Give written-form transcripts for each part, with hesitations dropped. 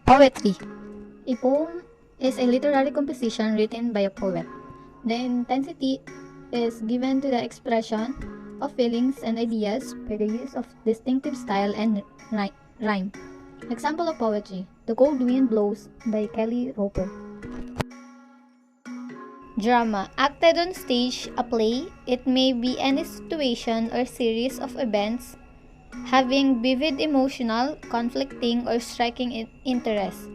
Poetry. A poem is a literary composition written by a poet. The intensity is given to the expression of feelings and ideas by the use of distinctive style and rhyme. Example of poetry: The Cold Wind Blows by Kelly Roper. Drama. Acted on stage, a play. It may be any situation or series of events having vivid emotional, conflicting, or striking interest.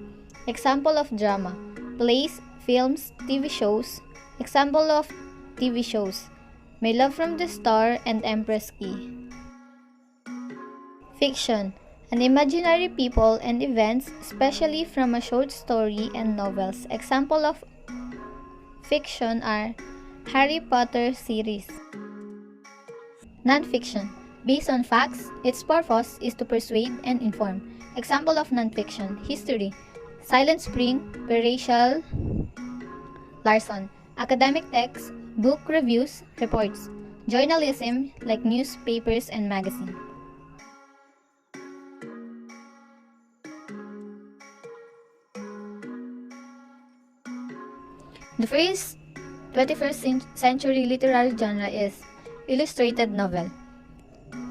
Example of drama: plays, films, TV shows. Example of TV shows: My Love from the Star and Empress Key. Fiction: an imaginary people and events, especially from a short story and novels. Example of fiction are Harry Potter series. Non-fiction: based on facts, its purpose is to persuade and inform. Example of non-fiction: history, Silent Spring by Rachel Larson. Academic texts, book reviews, reports. Journalism, like newspapers and magazines. The first 21st century literary genre is illustrated novel.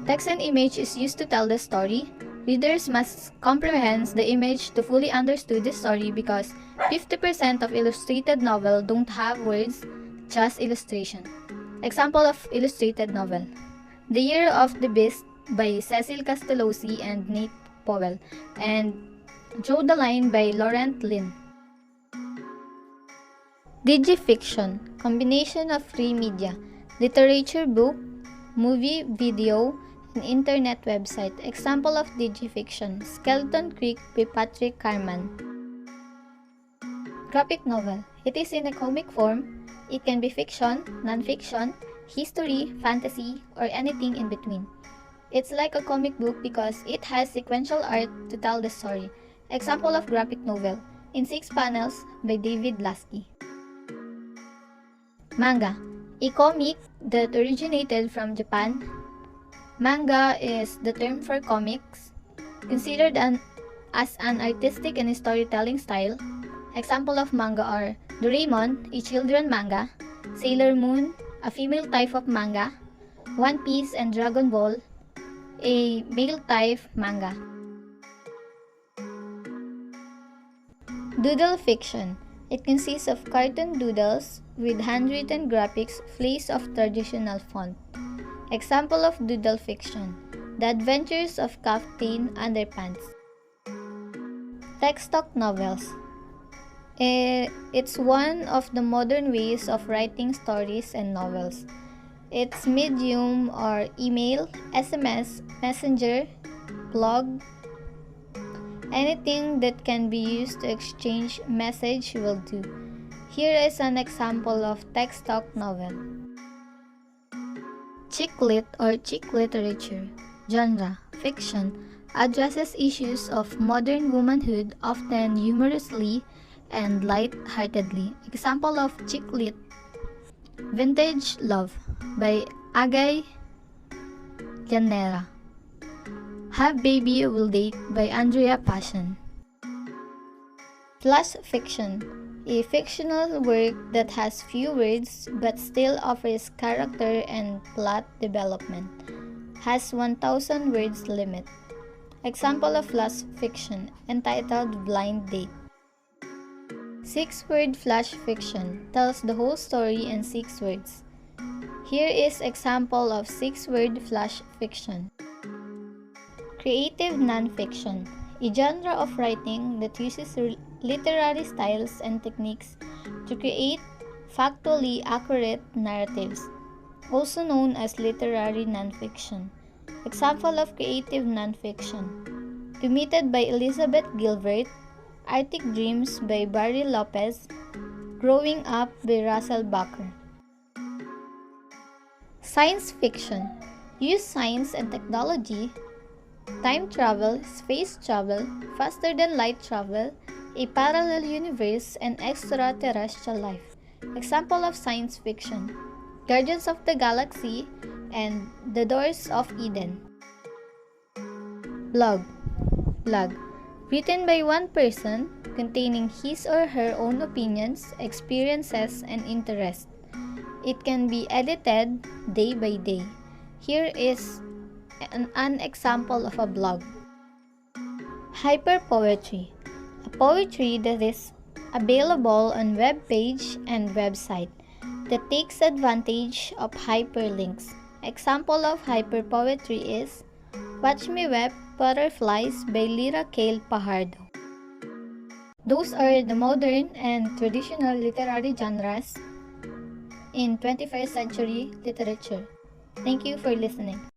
Text and image is used to tell the story. Readers must comprehend the image to fully understand the story because 50% of illustrated novel don't have words, just illustration. Example of illustrated novel: The Year of the Beast by Cecil Castellosi and Nate Powell, and Draw the Line by Laurent Lin. Digifiction, combination of free media, literature, book, movie, video, and internet website. Example of digifiction: Skeleton Creek by Patrick Carman. Graphic novel. It is in a comic form. It can be fiction, non-fiction, history, fantasy, or anything in between. It's like a comic book because it has sequential art to tell the story. Example of graphic novel: In 6 Panels by David Lasky. Manga, a comic that originated from Japan. Manga is the term for comics, considered as an artistic and storytelling style. Example of manga are Doraemon, a children manga; Sailor Moon, a female type of manga; One Piece and Dragon Ball, a male type manga. Doodle fiction. It consists of cartoon doodles with handwritten graphics fleas of traditional font. Example of doodle fiction: The Adventures of Captain Underpants. Text talk novels. It's one of the modern ways of writing stories and novels. Its medium are email, SMS, messenger, blog. Anything that can be used to exchange message will do. Here is an example of text talk novel. Chick lit or chick literature. Genre: fiction. Addresses issues of modern womanhood, often humorously and light-heartedly. Example of chick lit: Vintage Love by Agay Llanera. Have Baby Will Date by Andrea Passion. Flash fiction. A fictional work that has few words but still offers character and plot development. Has 1,000 words limit. Example of flash fiction entitled Blind Date. 6-word flash fiction tells the whole story in 6 words. Here is example of 6-word flash fiction. Creative nonfiction, a genre of writing that uses literary styles and techniques to create factually accurate narratives, also known as literary nonfiction. Example of creative nonfiction: Committed by Elizabeth Gilbert, Arctic Dreams by Barry Lopez, Growing Up by Russell Baker. Science fiction, use science and technology, time travel, space travel, faster than light travel, a parallel universe, and extraterrestrial life. Example of science fiction: Guardians of the Galaxy and The Doors of Eden. Blog. Written by one person, containing his or her own opinions, experiences, and interests. It can be edited day by day. Here is an example of a blog. Hyperpoetry, a poetry that is available on web page and website that takes advantage of hyperlinks. Example of hyperpoetry is Watch Me Weep Butterflies by Lyra Kale Pajardo. Those are the modern and traditional literary genres in 21st century literature. Thank you for listening.